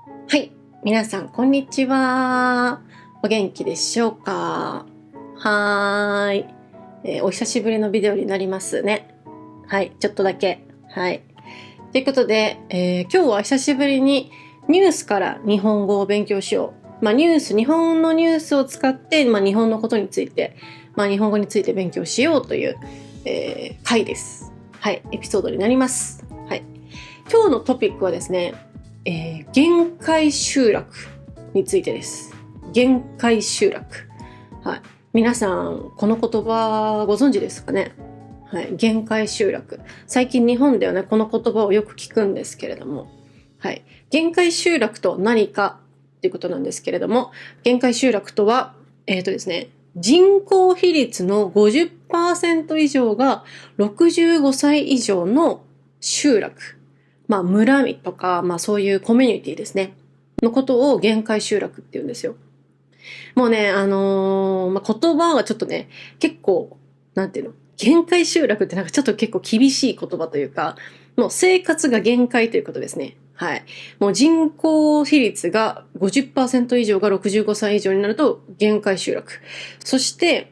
はい。皆さん、こんにちは。お元気でしょうか？はーい。お久しぶりのビデオになりますね。はい。ちょっとだけ。はい。ということで、今日は久しぶりにニュースから日本語を勉強しよう。日本のニュースを使って、日本のことについて、日本語について勉強しようという、回です。はい。エピソードになります。はい。今日のトピックはですね、限界集落についてです。限界集落。はい。皆さん、この言葉ご存知ですかね？はい。限界集落。最近日本ではね、この言葉をよく聞くんですけれども、はい。限界集落とは何かということなんですけれども、限界集落とは、ですね、人口比率の 50% 以上が65歳以上の集落。村とか、そういうコミュニティですね。のことを限界集落って言うんですよ。もうね、言葉がちょっとね、結構、なんていうの、限界集落ってなんかちょっと結構厳しい言葉というか、もう生活が限界ということですね。はい。もう人口比率が 50% 以上が65歳以上になると限界集落。そして、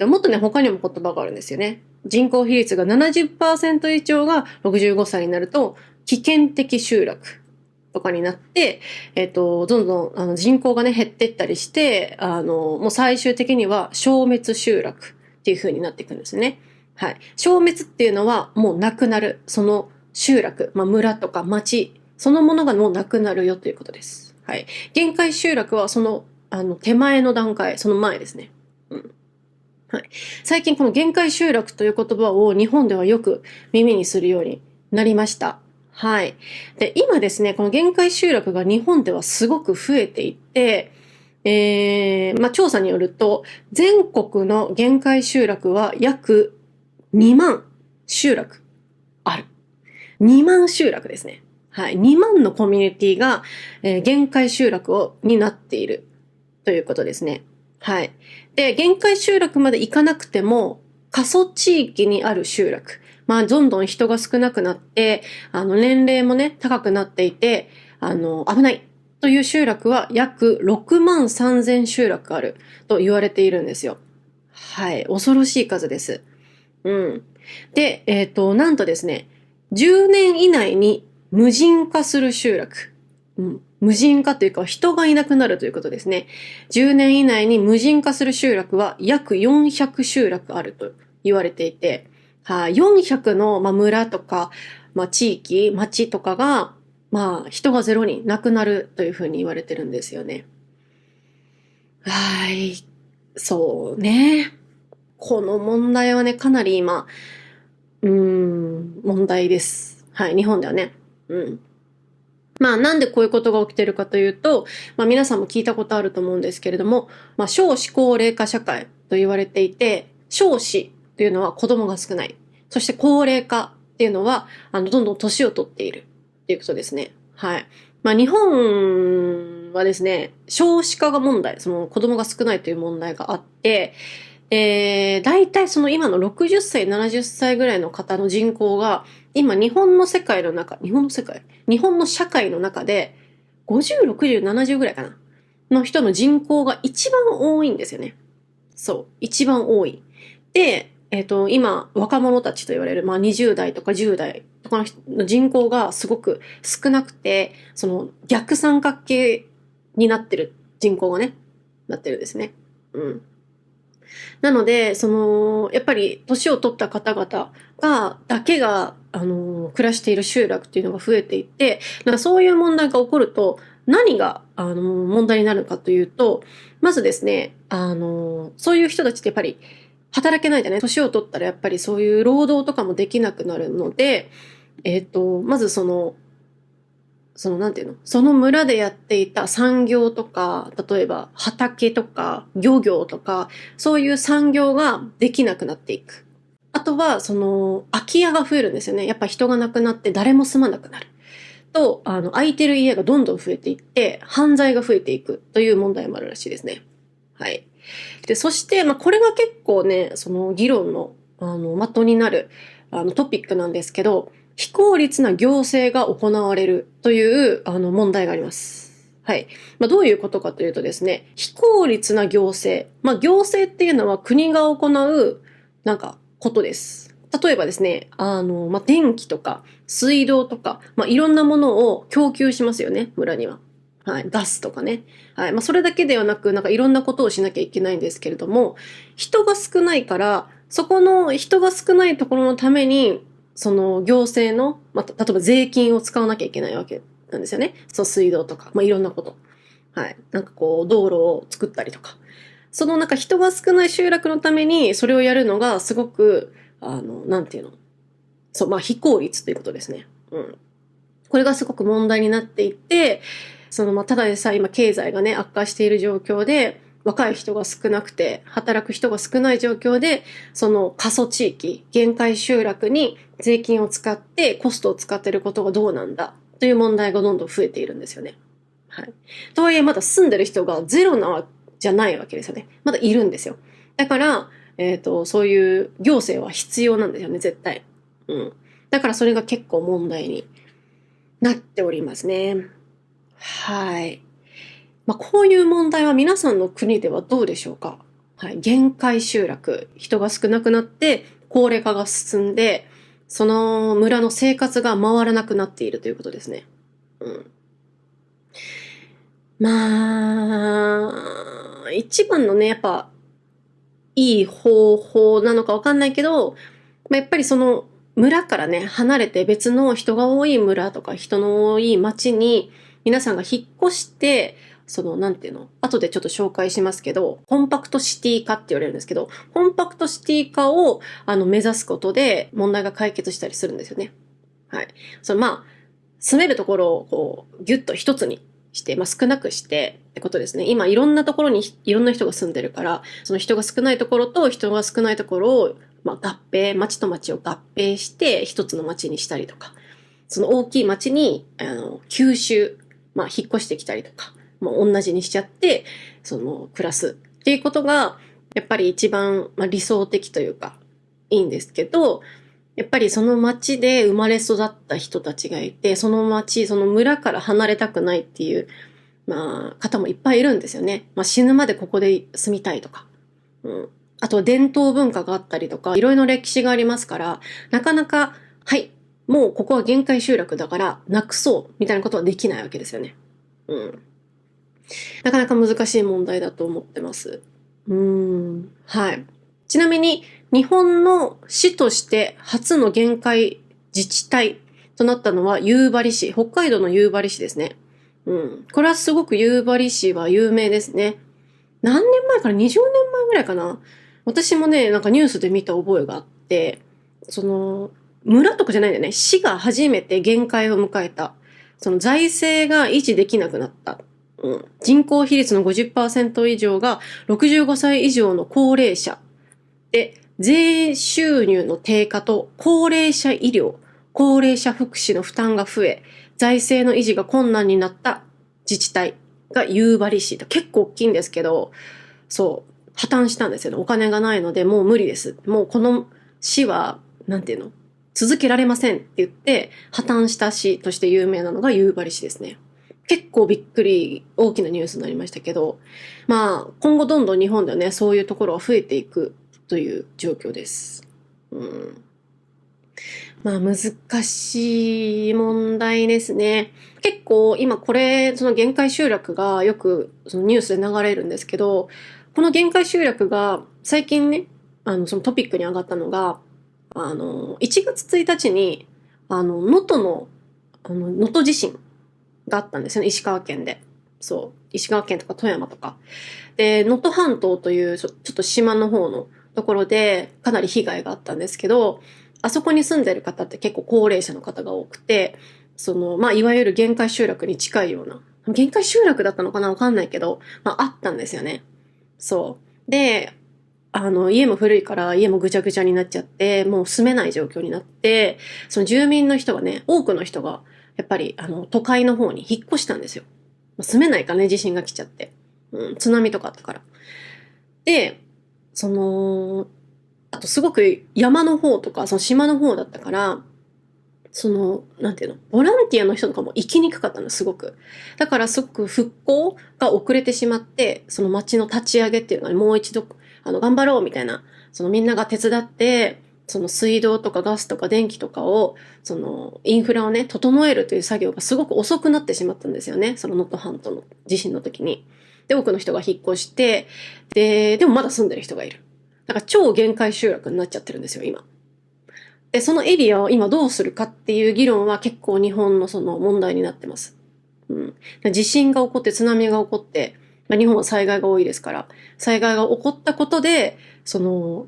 もっとね、他にも言葉があるんですよね。人口比率が 70% 以上が65歳になると危険的集落とかになって、どんどん人口がね、減っていったりして、もう最終的には消滅集落っていう風になっていくんですね。はい。消滅っていうのはもうなくなる。その集落、村とか町、そのものがもうなくなるよということです。はい。限界集落はその、手前の段階、その前ですね。うん。はい。最近この限界集落という言葉を日本ではよく耳にするようになりました。はい。で、今ですね、この限界集落が日本ではすごく増えていて、調査によると、全国の限界集落は約2万集落ある。2万集落ですね。はい。2万のコミュニティが、限界集落になっているということですね。はい。で、限界集落まで行かなくても、過疎地域にある集落。どんどん人が少なくなって、年齢もね、高くなっていて、危ないという集落は約6万3000集落あると言われているんですよ。はい。恐ろしい数です。うん。で、なんとですね、10年以内に無人化する集落。うん。無人化というか人がいなくなるということですね。10年以内に無人化する集落は約400集落あると言われていて、400の、村とか、地域、町とかが、人がゼロになくなるというふうに言われてるんですよね。はい。そうね。この問題はね、かなり今、問題です。はい、日本ではね。うん。なんでこういうことが起きてるかというと、皆さんも聞いたことあると思うんですけれども、少子高齢化社会と言われていて、少子というのは子供が少ない。そして高齢化っていうのは、どんどん年を取っているっていうことですね。はい。日本はですね、少子化が問題、その子供が少ないという問題があって、大体その今の60歳、70歳ぐらいの方の人口が、今日本の社会の中で、50、60、70ぐらいかなの人の人口が一番多いんですよね。そう。一番多い。で、今、若者たちと言われる、20代とか10代とかの人口がすごく少なくて、その逆三角形になってる人口がね、なってるんですね。うん。なので、やっぱり年を取った方々だけが、暮らしている集落っていうのが増えていって、そういう問題が起こると、何が、問題になるかというと、まずですね、そういう人たちってやっぱり働けないじゃない。年を取ったらやっぱりそういう労働とかもできなくなるので、まずなんていうのその村でやっていた産業とか、例えば畑とか漁業とか、そういう産業ができなくなっていく。あとは、空き家が増えるんですよね。やっぱ人が亡くなって誰も住まなくなる。と、空いてる家がどんどん増えていって、犯罪が増えていくという問題もあるらしいですね。はい。で、そして、これが結構ね、その議論の、的になる、トピックなんですけど、非効率な行政が行われるという問題があります。はい。どういうことかというとですね、非効率な行政。行政っていうのは国が行う、ことです。例えばですね、電気とか水道とか、いろんなものを供給しますよね、村には。はい。ガスとかね。はい。それだけではなく、いろんなことをしなきゃいけないんですけれども、人が少ないから、そこの人が少ないところのために、その行政の、例えば税金を使わなきゃいけないわけなんですよね。そう、水道とか、いろんなこと。はい。道路を作ったりとか。その人が少ない集落のために、それをやるのがすごく、なんていうの。そう、非効率ということですね。うん。これがすごく問題になっていて、ただでさえ今経済がね、悪化している状況で、若い人が少なくて、働く人が少ない状況で、その過疎地域、限界集落に税金を使って、コストを使っていることがどうなんだという問題がどんどん増えているんですよね。はい。とはいえ、まだ住んでる人がゼロなわじゃないわけですよね。まだいるんですよ。だから、そういう行政は必要なんですよね、絶対。うん。だからそれが結構問題になっておりますね。はい。こういう問題は皆さんの国ではどうでしょうか。はい。限界集落、人が少なくなって高齢化が進んで、その村の生活が回らなくなっているということですね。うん。一番のね、やっぱ、いい方法なのかわかんないけど、やっぱりその村からね、離れて別の人が多い村とか人の多い町に皆さんが引っ越して、なんていうの後でちょっと紹介しますけど、コンパクトシティ化って言われるんですけど、コンパクトシティ化を目指すことで問題が解決したりするんですよね。はい。住めるところをこう、ギュッと一つにして、少なくしてってことですね。今いろんなところにいろんな人が住んでるから、その人が少ないところと人が少ないところを、合併、町と町を合併して一つの町にしたりとか、その大きい町に、吸収、引っ越してきたりとか、同じにしちゃって、暮らすっていうことが、やっぱり一番、理想的というか、いいんですけど、やっぱりその町で生まれ育った人たちがいて、その町、その村から離れたくないっていう、方もいっぱいいるんですよね。死ぬまでここで住みたいとか。うん。あとは伝統文化があったりとか、いろいろな歴史がありますから、なかなか、はい、もうここは限界集落だからなくそうみたいなことはできないわけですよね。うん。なかなか難しい問題だと思ってます。はい。ちなみに、日本の市として初の限界自治体となったのは夕張市、北海道の夕張市ですね。うん。これはすごく夕張市は有名ですね。何年前から20年前ぐらいかな。私もね、ニュースで見た覚えがあって、村とかじゃないんだよね。市が初めて限界を迎えた。その財政が維持できなくなった。うん、人口比率の 50% 以上が65歳以上の高齢者。で、税収入の低下と高齢者医療、高齢者福祉の負担が増え、財政の維持が困難になった自治体が夕張市。結構大きいんですけど、そう、破綻したんですよね。お金がないのでもう無理です。もうこの市は、なんていうの続けられませんって言って、破綻した市として有名なのが夕張市ですね。結構びっくり、大きなニュースになりましたけど、今後どんどん日本ではね、そういうところが増えていくという状況です。うん。難しい問題ですね。結構今これ、その限界集落がよくそのニュースで流れるんですけど、この限界集落が最近ね、そのトピックに上がったのが、1月1日に、能登の、能登地震があったんですよね、石川県で。そう。石川県とか富山とか。で、能登半島というちょっと島の方のところでかなり被害があったんですけど、あそこに住んでる方って結構高齢者の方が多くて、いわゆる限界集落に近いような、限界集落だったのかなわかんないけど、あったんですよね。そう。で、家も古いから家もぐちゃぐちゃになっちゃって、もう住めない状況になって、その住民の人がね、多くの人が、やっぱり、都会の方に引っ越したんですよ。住めないからね、地震が来ちゃって。うん、津波とかあったから。で、あとすごく山の方とか、その島の方だったから、なんていうの、ボランティアの人とかも行きにくかったの、すごく。だからすごく復興が遅れてしまって、その町の立ち上げっていうのにもう一度、頑張ろうみたいな、みんなが手伝って、水道とかガスとか電気とかを、インフラをね、整えるという作業がすごく遅くなってしまったんですよね。能登半島の地震の時に。で、多くの人が引っ越して、でもまだ住んでる人がいる。だから超限界集落になっちゃってるんですよ、今。で、そのエリアを今どうするかっていう議論は結構日本の問題になってます。うん。地震が起こって津波が起こって、日本は災害が多いですから、災害が起こったことで、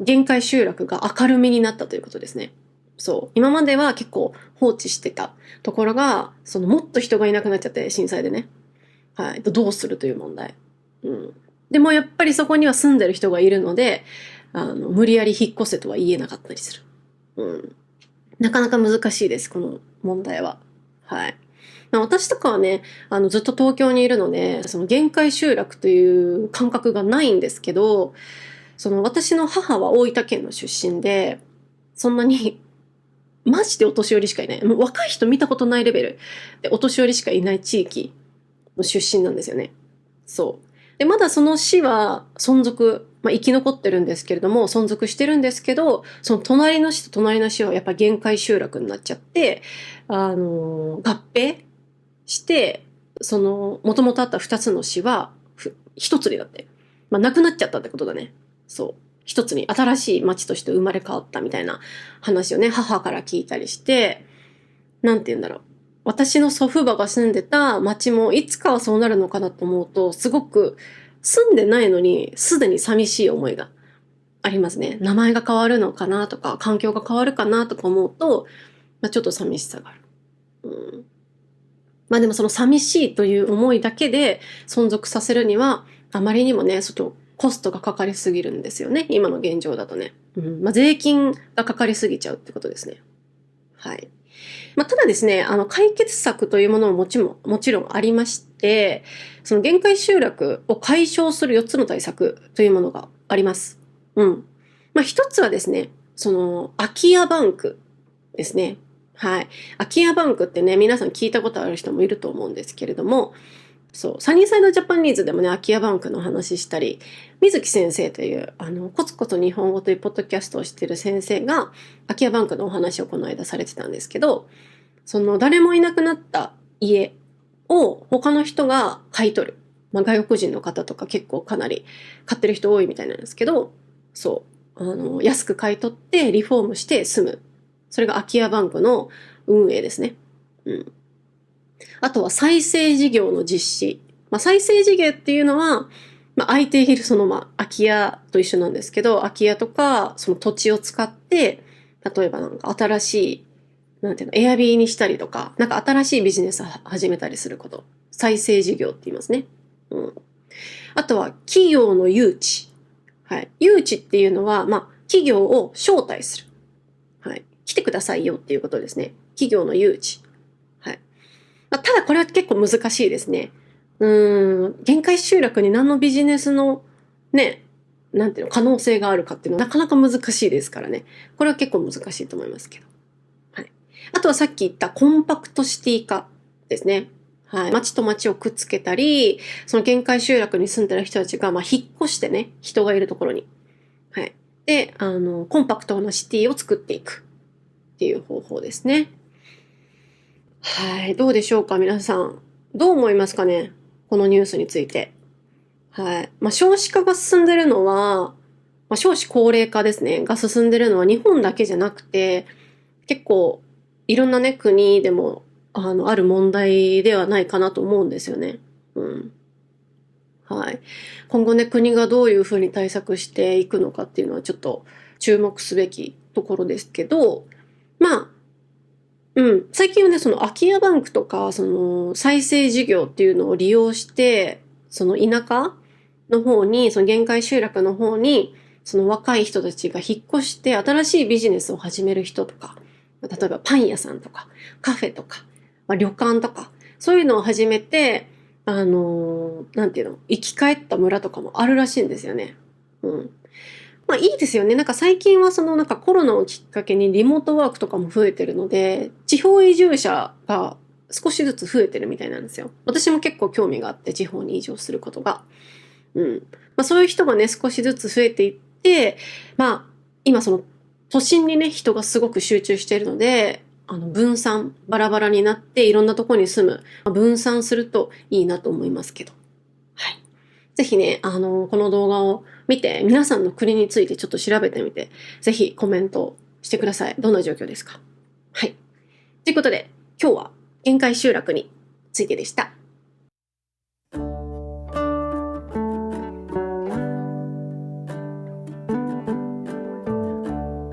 限界集落が明るみになったということですね。そう。今までは結構放置してたところが、もっと人がいなくなっちゃって、震災でね。はい。どうするという問題。うん。でもやっぱりそこには住んでる人がいるので、無理やり引っ越せとは言えなかったりする。うん。なかなか難しいです、この問題は。はい。私とかはね、ずっと東京にいるので、限界集落という感覚がないんですけど、私の母は大分県の出身で、そんなに、マジでお年寄りしかいない。もう若い人見たことないレベルで、お年寄りしかいない地域の出身なんですよね。そう。で、まだその市は存続、生き残ってるんですけれども、存続してるんですけど、その隣の市と隣の市はやっぱ限界集落になっちゃって、合併して、もともとあった二つの市は、一つになって、なくなっちゃったってことだね。そう。一つに新しい町として生まれ変わったみたいな話をね、母から聞いたりして、なんて言うんだろう。私の祖父母が住んでた町もいつかはそうなるのかなと思うと、すごく住んでないのにすでに寂しい思いがありますね。名前が変わるのかなとか、環境が変わるかなとか思うと、ちょっと寂しさがある。うん、でもその寂しいという思いだけで存続させるには、あまりにもね、コストがかかりすぎるんですよね。今の現状だとね。税金がかかりすぎちゃうってことですね。はい。ただですね、解決策というものももちろんありまして、その限界集落を解消する4つの対策というものがあります。うん。一つはですね、空き家バンクですね。はい。空き家バンクってね、皆さん聞いたことある人もいると思うんですけれども、そう、サニーサイドジャパニーズでもね、空き家バンクの話したり、水木先生という、コツコツ日本語というポッドキャストをしている先生が、空き家バンクのお話をこの間されてたんですけど、誰もいなくなった家を他の人が買い取る。外国人の方とか結構かなり買ってる人多いみたいなんですけど、そう、安く買い取ってリフォームして住む。それが空き家バンクの運営ですね。うん。あとは再生事業の実施。再生事業っていうのは、空いている空き家と一緒なんですけど、空き家とかその土地を使って、例えばなんか新しい、なんていうの、エアビーにしたりとか、なんか新しいビジネスを始めたりすること。再生事業って言いますね。うん。あとは企業の誘致。はい。誘致っていうのは、企業を招待する。はい。来てくださいよっていうことですね。企業の誘致。はい。ただこれは結構難しいですね。限界集落に何のビジネスのね、なんていうの、可能性があるかっていうのはなかなか難しいですからね。これは結構難しいと思いますけど。はい。あとはさっき言ったコンパクトシティ化ですね。はい。町と町をくっつけたり、その限界集落に住んでる人たちが、引っ越してね、人がいるところに。はい。で、コンパクトなシティを作っていくっていう方法ですね。はい。どうでしょうか、皆さん。どう思いますかね、このニュースについて。はい。少子化が進んでるのは、少子高齢化ですね、が進んでるのは日本だけじゃなくて、結構、いろんなね、国でも、ある問題ではないかなと思うんですよね。うん。はい。今後ね、国がどういうふうに対策していくのかっていうのはちょっと注目すべきところですけど、まあ、最近はね、空き家バンクとか、再生事業っていうのを利用して、田舎の方に、限界集落の方に、若い人たちが引っ越して新しいビジネスを始める人とか、例えばパン屋さんとか、カフェとか、旅館とか、そういうのを始めて、なんていうの、生き返った村とかもあるらしいんですよね。うん。まあいいですよね。なんか最近はそのなんかコロナをきっかけにリモートワークとかも増えてるので、地方移住者が少しずつ増えてるみたいなんですよ。私も結構興味があって地方に移住することが。うん。まあそういう人がね、少しずつ増えていって、まあ今その都心にね、人がすごく集中しているので、分散、バラバラになっていろんなところに住む、分散するといいなと思いますけど。はい。ぜひね、この動画を見て、皆さんの国についてちょっと調べてみて、ぜひコメントしてください。どんな状況ですか？はい。ということで、今日は限界集落についてでした。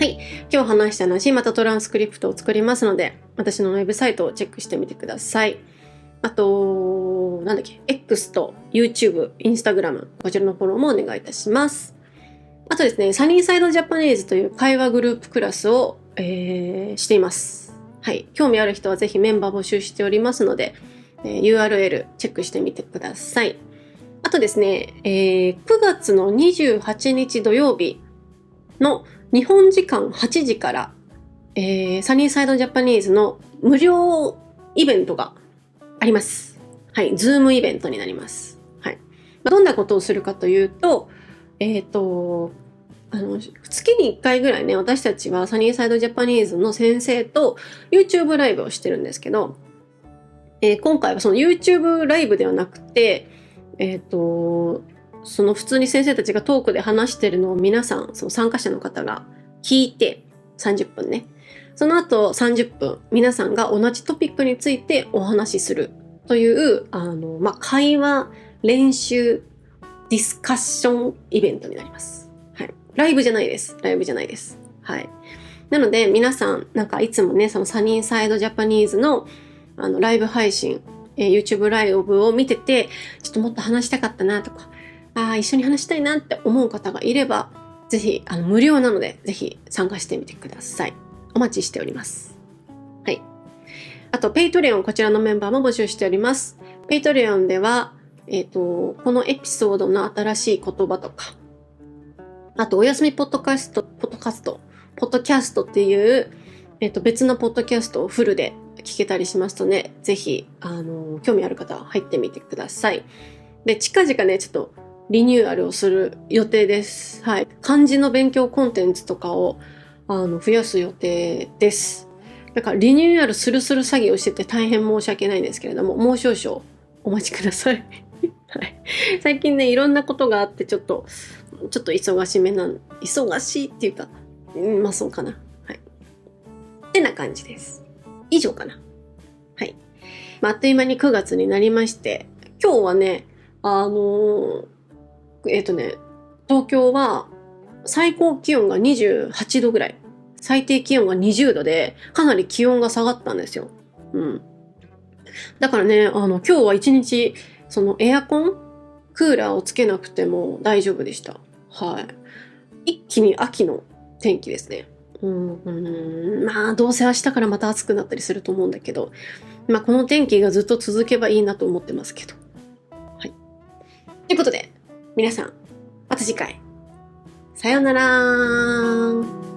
はい。今日話した話、またトランスクリプトを作りますので、私のウェブサイトをチェックしてみてください。あと、なんだっけ、X と YouTube、Instagram、こちらのフォローもお願いいたします。あとですね、サニーサイドジャパニーズという会話グループクラスを、しています。はい。興味ある人はぜひメンバー募集しておりますので、URL チェックしてみてください。あとですね、9月の28日土曜日の日本時間8時から、サニーサイドジャパニーズの無料イベントがあります。はい。ズームイベントになります。はい。どんなことをするかというと、月に1回ぐらいね、私たちはサニーサイドジャパニーズの先生と YouTube ライブをしてるんですけど、今回はその YouTube ライブではなくて、その普通に先生たちがトークで話してるのを皆さん、その参加者の方が聞いて、30分ね。その後30分、皆さんが同じトピックについてお話しするという、会話、練習、ディスカッションイベントになります。はい。ライブじゃないです。ライブじゃないです。はい。なので、皆さん、なんかいつもね、そのサニーサイドジャパニーズの、ライブ配信、YouTube ライブを見てて、ちょっともっと話したかったなとか、一緒に話したいなって思う方がいれば、ぜひ、無料なので、ぜひ参加してみてください。お待ちしております。はい。あと、Patreon、こちらのメンバーも募集しております。Patreon では、このエピソードの新しい言葉とか、あと、おやすみポッドキャストっていう、別のポッドキャストをフルで聞けたりしますので、ぜひ、興味ある方は入ってみてください。で、近々ね、ちょっとリニューアルをする予定です。はい。漢字の勉強コンテンツとかを、増やす予定です。だから、リニューアルする作業をしてて大変申し訳ないんですけれども、もう少々お待ちください。はい。最近ね、いろんなことがあって、ちょっと忙しいっていうか、まあそうかな。はい。ってな感じです。以上かな。はい。あっという間に9月になりまして、今日はね、東京は最高気温が28度ぐらい、最低気温が20度で、かなり気温が下がったんですよ。うん。だからね、今日は一日、そのエアコン、クーラーをつけなくても大丈夫でした。はい。一気に秋の天気ですね。まあ、どうせ明日からまた暑くなったりすると思うんだけど、まあ、この天気がずっと続けばいいなと思ってますけど。はい。ということで、皆さん、また次回。さようなら。